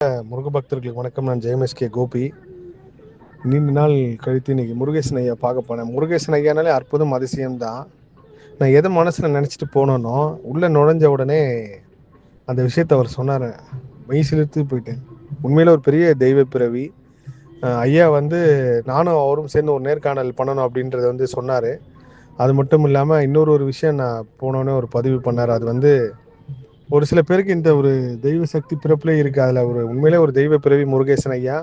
முருக பக்தர்களுக்கு வணக்கம். நான் ஜெயமேஸ்கே கோபி. நீண்ட நாள் கழித்து இன்னைக்கு முருகேசன் ஐயா பார்க்க போனேன். முருகேசன் ஐயானாலே அற்புதம், அதிசயம்தான். நான் எதை மனசில் நினச்சிட்டு போனோனோ உள்ளே நுழைஞ்ச உடனே அந்த விஷயத்தை அவர் சொன்னார். மெய் சிலிர்த்து போயிட்டேன். உண்மையில் ஒரு பெரிய தெய்வ பிறவி. ஐயா வந்து நானும் அவரும் சேர்ந்து ஒரு நேர்காணல் பண்ணணும் அப்படின்றத சொன்னார். அது மட்டும் இல்லாமல் இன்னொரு விஷயம் நான் போனோன்னே ஒரு பதிவு பண்ணார். அது ஒரு சில பேருக்கு இந்த ஒரு தெய்வ சக்தி பிறப்பிலே இருக்குது. அதில் உண்மையிலே ஒரு தெய்வ பிறவி முருகேசன் ஐயா.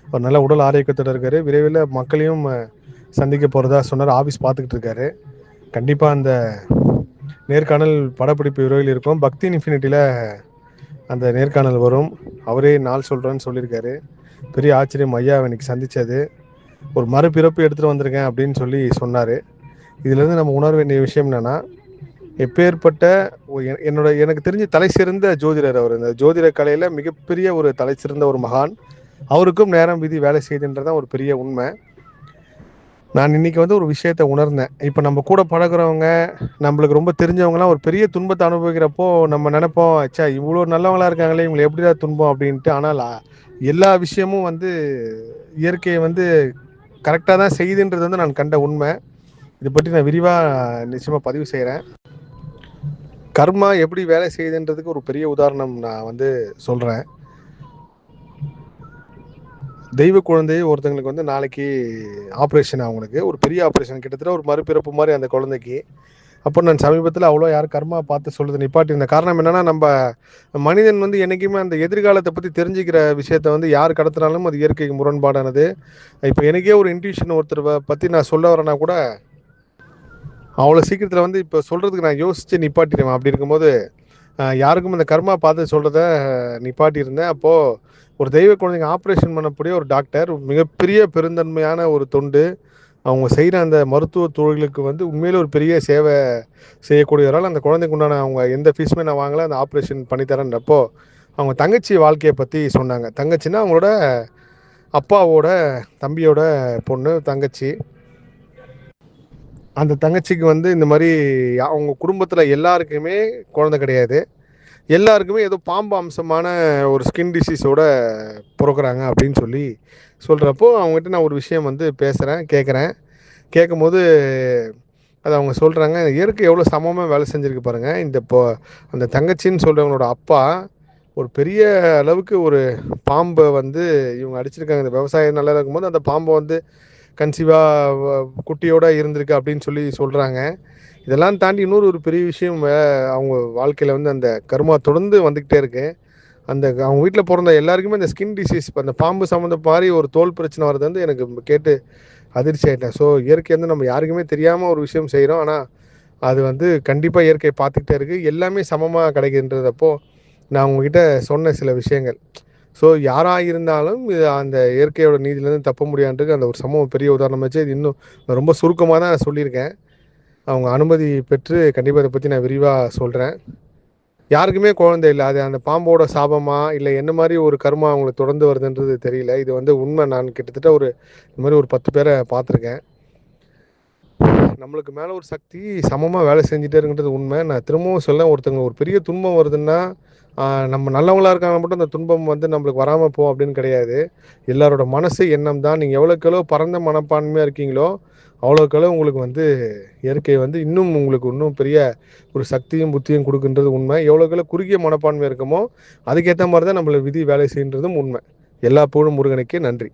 ஒரு நல்ல உடல் ஆரோக்கியத்தோடு இருக்கார். விரைவில் மக்களையும் சந்திக்க போகிறதா சொன்னார். ஆஃபீஸ் பார்த்துக்கிட்டு இருக்காரு. கண்டிப்பாக அந்த நேர்காணல் படப்பிடிப்பு விரைவில் இருக்கும். பக்தி இன்ஃபினிட்டியில் அந்த நேர்காணல் வரும். அவரே நாள் சொல்கிறேன்னு சொல்லியிருக்காரு. பெரிய ஆச்சரியம் ஐயா இன்னைக்கு சந்தித்தது. ஒரு மறுபிறப்பு எடுத்துகிட்டு வந்திருக்கேன் அப்படின்னு சொன்னார். இதிலேருந்து நம்ம உணர வேண்டிய விஷயம் என்னென்னா, எப்பேற்பட்ட எனக்கு தெரிஞ்சு தலை சிறந்த ஜோதிடர் அவர். இந்த ஜோதிட கலையில் மிகப்பெரிய ஒரு தலை சிறந்த ஒரு மகான். அவருக்கும் நேரம் விதி வேலை செய்யுதுன்றதான் ஒரு பெரிய உண்மை. நான் இன்னைக்கு ஒரு விஷயத்தை உணர்ந்தேன். இப்போ நம்ம கூட பழகிறவங்க, நம்மளுக்கு ரொம்ப தெரிஞ்சவங்கலாம் ஒரு பெரிய துன்பத்தை அனுபவிக்கிறப்போ நம்ம நினைப்போம், அச்சா இவ்வளோ நல்லவங்களா இருக்காங்களே, இவங்களை எப்படிதான் துன்பம் அப்படின்ட்டு. ஆனால் எல்லா விஷயமும் இயற்கையை கரெக்டாக தான் செய்யுதுன்றது நான் கண்ட உண்மை. இதை பற்றி நான் விரிவாக நிச்சயமாக பதிவு செய்கிறேன். கர்மா எப்படி வேலை செய்யுதுன்றதுக்கு ஒரு பெரிய உதாரணம் நான் சொல்கிறேன். தெய்வ குழந்தை ஒருத்தங்களுக்கு நாளைக்கு ஆப்ரேஷன், அவங்களுக்கு ஒரு பெரிய ஆப்ரேஷன், கிட்டத்தட்ட ஒரு மறுபிறப்பு மாதிரி அந்த குழந்தைக்கு. அப்போ நான் சமீபத்தில் அவ்வளோ யாரும் கர்மா பார்த்து சொல்கிறது நிப்பாட்டியிருந்த காரணம் என்னென்னா, நம்ம மனிதன் என்றைக்குமே அந்த எதிர்காலத்தை பற்றி தெரிஞ்சுக்கிற விஷயத்தை யார் கடத்தினாலும் அது இயற்கைக்கு முரண்பாடானது. இப்போ எனக்கே ஒரு இன்ட்யூஷன் ஒருத்தர் பற்றி நான் சொல்ல வரேன்னா கூட அவ்வளோ சீக்கிரத்தில் இப்போ சொல்கிறதுக்கு நான் யோசித்து நிப்பாட்டிடுவேன். அப்படி இருக்கும்போது யாருக்கும் இந்த கர்மா பார்த்து சொல்கிறத நிப்பாட்டியிருந்தேன். அப்போது ஒரு தெய்வ குழந்தைங்க ஆப்ரேஷன் பண்ணக்கூடிய ஒரு டாக்டர், மிகப்பெரிய பெருந்தன்மையான ஒரு தொண்டு. அவங்க செய்கிற அந்த மருத்துவ தொழிலுக்கு உண்மையிலே ஒரு பெரிய சேவை செய்யக்கூடியவரால் அந்த குழந்தைக்கு உண்டான அவங்க எந்த ஃபீஸுமே நான் வாங்கலை, அந்த ஆப்ரேஷன் பண்ணித்தரேன்றப்போ அவங்க தங்கச்சி வாழ்க்கையை பற்றி சொன்னாங்க. தங்கச்சின்னா அவங்களோட அப்பாவோட தம்பியோட பொண்ணு தங்கச்சி. அந்த தங்கச்சிக்கு இந்த மாதிரி அவங்க குடும்பத்தில் எல்லாருக்குமே குழந்தை கிடையாது. எல்லாருக்குமே ஏதோ பாம்பு அம்சமான ஒரு ஸ்கின் டிசீஸோட பிறக்கிறாங்க அப்படின்னு சொல்கிறப்போ அவங்ககிட்ட நான் ஒரு விஷயம் பேசுகிறேன், கேட்கும்போது அது அவங்க சொல்கிறாங்க, இயற்கை எவ்வளோ சமமாக வேலை செஞ்சுருக்கு பாருங்கள். இப்போ அந்த தங்கச்சின்னு சொல்கிறவங்களோட அப்பா ஒரு பெரிய அளவுக்கு ஒரு பாம்பை இவங்க அடிச்சிருக்காங்க. இந்த விவசாயம் நல்லா இருக்கும்போது அந்த பாம்பை கன்சீவாக குட்டியோடு இருந்திருக்கு அப்படின்னு சொல்கிறாங்க. இதெல்லாம் தாண்டி இன்னொரு பெரிய விஷயம், அவங்க வாழ்க்கையில் அந்த கர்மா தொடர்ந்து வந்துக்கிட்டே இருக்கு. அவங்க வீட்டில் பிறந்த எல்லாருக்குமே அந்த ஸ்கின் டிசீஸ், அந்த பாம்பு சம்மந்த மாதிரி ஒரு தோல் பிரச்சனை வருது எனக்கு கேட்டு அதிர்ச்சி ஆகிட்டேன். ஸோ இயற்கை நம்ம யாருக்குமே தெரியாமல் ஒரு விஷயம் செய்கிறோம். ஆனால் அது கண்டிப்பாக இயற்கை பார்த்துக்கிட்டே இருக்குது. எல்லாமே சமமாக கிடைக்கின்றதப்போ நான் உங்ககிட்ட சொன்ன சில விஷயங்கள். ஸோ யாராக இருந்தாலும் இது அந்த இயற்கையோட நீதியிலேருந்து தப்ப முடியாதுன்றது அந்த ஒரு சமூகம் பெரிய உதாரணம் வச்சு இது இன்னும் ரொம்ப சுருக்கமாக தான் சொல்லியிருக்கேன். அவங்க அனுமதி பெற்று கண்டிப்பாக இதை பற்றி நான் விரிவாக சொல்கிறேன். யாருக்குமே குழந்தை இல்லை. அது அந்த பாம்போட சாபமா இல்லை என்ன மாதிரி ஒரு கர்மா அவங்களுக்கு தொடர்ந்து வருதுன்றது தெரியல. இது உண்மை. நான் கிட்டத்தட்ட இந்த மாதிரி ஒரு 10 பேரை பார்த்துருக்கேன். நம்மளுக்கு மேலே ஒரு சக்தி சமமாக வேலை செஞ்சுட்டே இருக்குன்றது உண்மை. நான் திரும்பவும் சொல்ல, ஒருத்தவங்க ஒரு பெரிய துன்பம் வருதுன்னா நம்ம நல்லவங்களாக இருக்காங்க மட்டும் அந்த துன்பம் நம்மளுக்கு வராமல் போகும் அப்படின்னு கிடையாது. எல்லாரோட மனசு எண்ணம் தான். நீங்கள் எவ்வளோக்கெவ்வளோ பரந்த மனப்பான்மையாக இருக்கீங்களோ அவ்வளோக்கெவ்வளோ உங்களுக்கு இயற்கை உங்களுக்கு இன்னும் பெரிய ஒரு சக்தியும் புத்தியும் கொடுக்குன்றது உண்மை. எவ்வளோக்கெவ்வளோ குறுகிய மனப்பான்மை இருக்குமோ அதுக்கேற்ற மாதிரி தான் நம்மளை விதி வேலை செய்யுன்றதும் உண்மை. எல்லா புகழும் முருகனுக்கே. நன்றி.